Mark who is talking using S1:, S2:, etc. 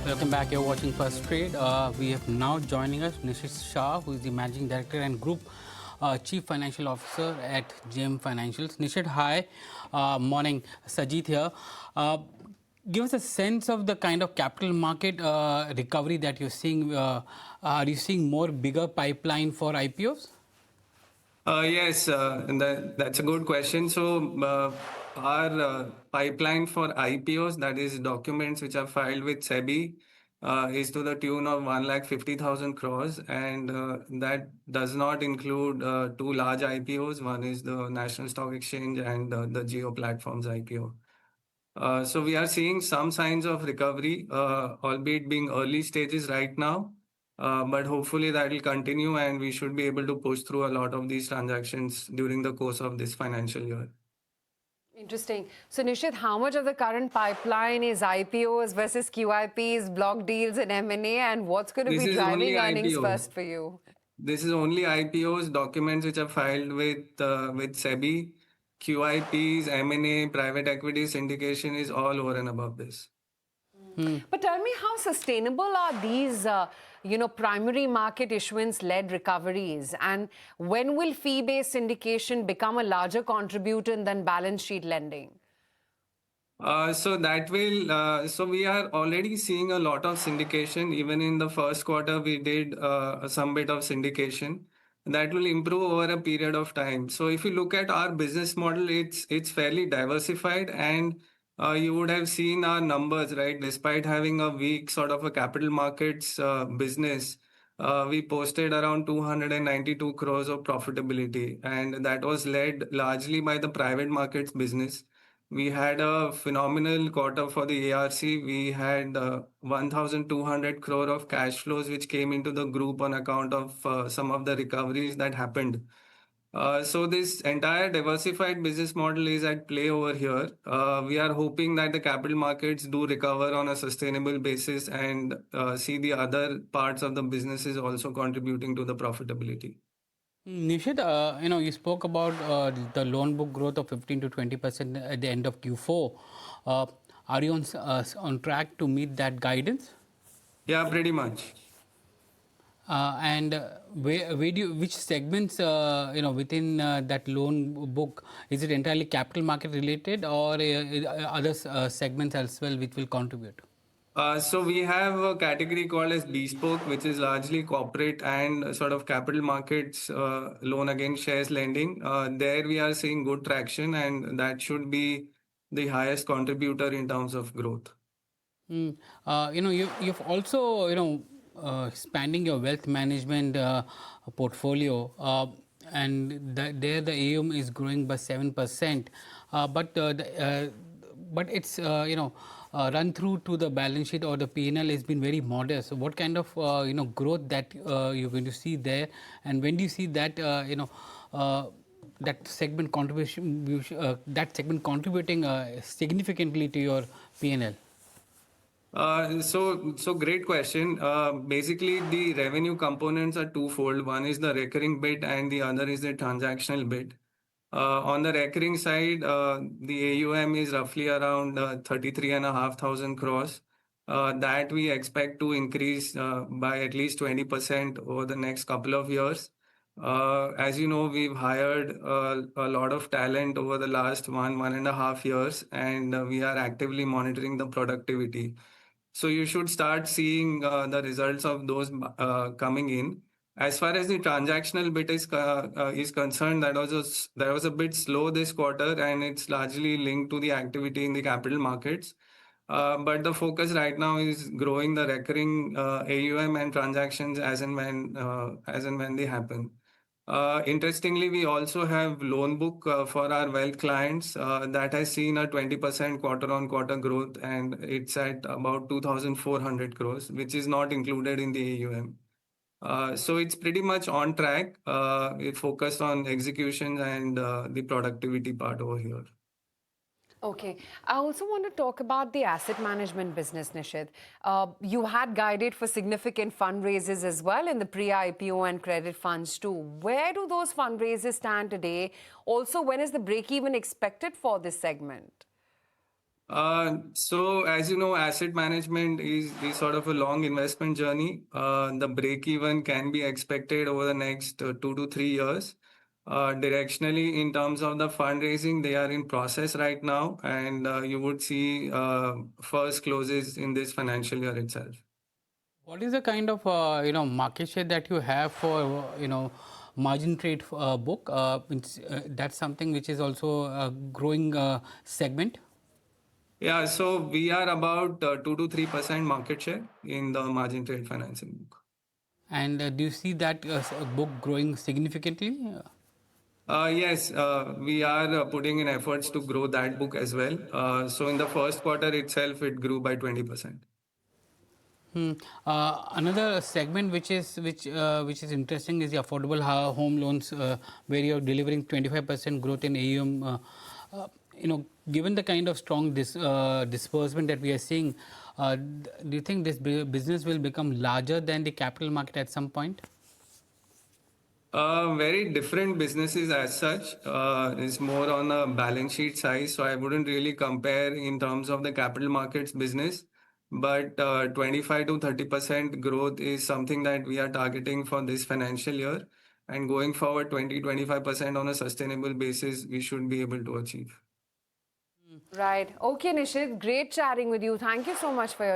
S1: Welcome back. You're watching First Trade. We have now joining us Nishit Shah, who is the Managing Director and Group Chief Financial Officer at JM Financials. Nishit, hi. Morning. Sajid here. Give us a sense of the kind of capital market recovery that you're seeing. Are you seeing more bigger pipeline for IPOs?
S2: Yes, and that's a good question. So, our pipeline for IPOs, that is documents which are filed with SEBI, is to the tune of 1,50,000 crores, and that does not include two large IPOs. One is the National Stock Exchange and the Geo Platforms IPO. So we are seeing some signs of recovery, albeit being early stages right now. But hopefully that will continue and we should be able to push through a lot of these transactions during the course of this financial year.
S3: Interesting. So Nishit, how much of the current pipeline is IPOs versus QIPs, block deals and M&A, and what's going to
S2: This
S3: be
S2: is only
S3: driving earnings
S2: IPOs.
S3: first for you?
S2: This is only IPOs, documents which are filed with SEBI, QIPs, M&A, private equity syndication is all over and above this.
S3: But tell me, how sustainable are these, primary market issuance-led recoveries? And when will fee-based syndication become a larger contributor than balance sheet lending?
S2: So we are already seeing a lot of syndication. Even in the first quarter, we did some bit of syndication. That will improve over a period of time. So if you look at our business model, it's fairly diversified, and you would have seen our numbers, right? Despite having a weak sort of a capital markets business, we posted around 292 crores of profitability, and that was led largely by the private markets business. We had a phenomenal quarter for the ARC. We had 1,200 crore of cash flows which came into the group on account of some of the recoveries that happened. So this entire diversified business model is at play over here. We are hoping that the capital markets do recover on a sustainable basis and see the other parts of the businesses also contributing to the profitability.
S1: Nishit, you spoke about the loan book growth of 15 to 20% at the end of Q4. Are you on track to meet that guidance?
S2: Yeah, pretty much.
S1: And which segments, within that loan book, is it entirely capital market related, or other segments as well which will contribute?
S2: So we have a category called as bespoke, which is largely corporate and sort of capital markets loan against shares lending. There we are seeing good traction, and that should be the highest contributor in terms of growth.
S1: You've also expanding your wealth management portfolio, and there the AUM is growing by 7%, but it's run through to the balance sheet or the P&L has been very modest. So what kind of growth that you're going to see there, and when do you see that that segment contributing significantly to your P&L?
S2: So great question. Basically, the revenue components are twofold. One is the recurring bit, and the other is the transactional bit. On the recurring side, the AUM is roughly around 33,500 crores. That we expect to increase by at least 20% over the next couple of years. As you know, we've hired a lot of talent over the last 1.5 years, and we are actively monitoring the productivity. So you should start seeing the results of those coming in. As far as the transactional bit is concerned, that was a bit slow this quarter, and it's largely linked to the activity in the capital markets. But the focus right now is growing the recurring AUM and transactions as and when they happen. Interestingly, we also have loan book for our wealth clients that has seen a 20% quarter-on-quarter growth, and it's at about 2,400 crores, which is not included in the AUM. So it's pretty much on track. It focused on execution and the productivity part over here.
S3: Okay. I also want to talk about the asset management business, Nishit. You had guided for significant fundraisers as well in the pre-IPO and credit funds too. Where do those fundraisers stand today? Also, when is the break-even expected for this segment?
S2: So as you know, asset management is sort of a long investment journey. The break even can be expected over the next 2 to 3 years. Directionally, in terms of the fundraising, they are in process right now, and you would see first closes in this financial year itself.
S1: What is the kind of market share that you have for margin trade book? That's something which is also a growing segment.
S2: Yeah, so we are about 2 to 3% market share in the margin trade financing book.
S1: And do you see that book growing significantly?
S2: Yes, we are putting in efforts to grow that book as well. So in the first quarter itself, it grew by 20%.
S1: Another segment which is interesting is the affordable home loans, where you're delivering 25% growth in AUM. Given the kind of strong disbursement that we are seeing, do you think this business will become larger than the capital market at some point?
S2: Very different businesses as such. Is more on a balance sheet size, so I wouldn't really compare in terms of the capital markets business. But 25 to 30% growth is something that we are targeting for this financial year. And going forward, 20-25% on a sustainable basis, we should be able to achieve.
S3: Right. Okay, Nishit, great chatting with you. Thank you so much for your time.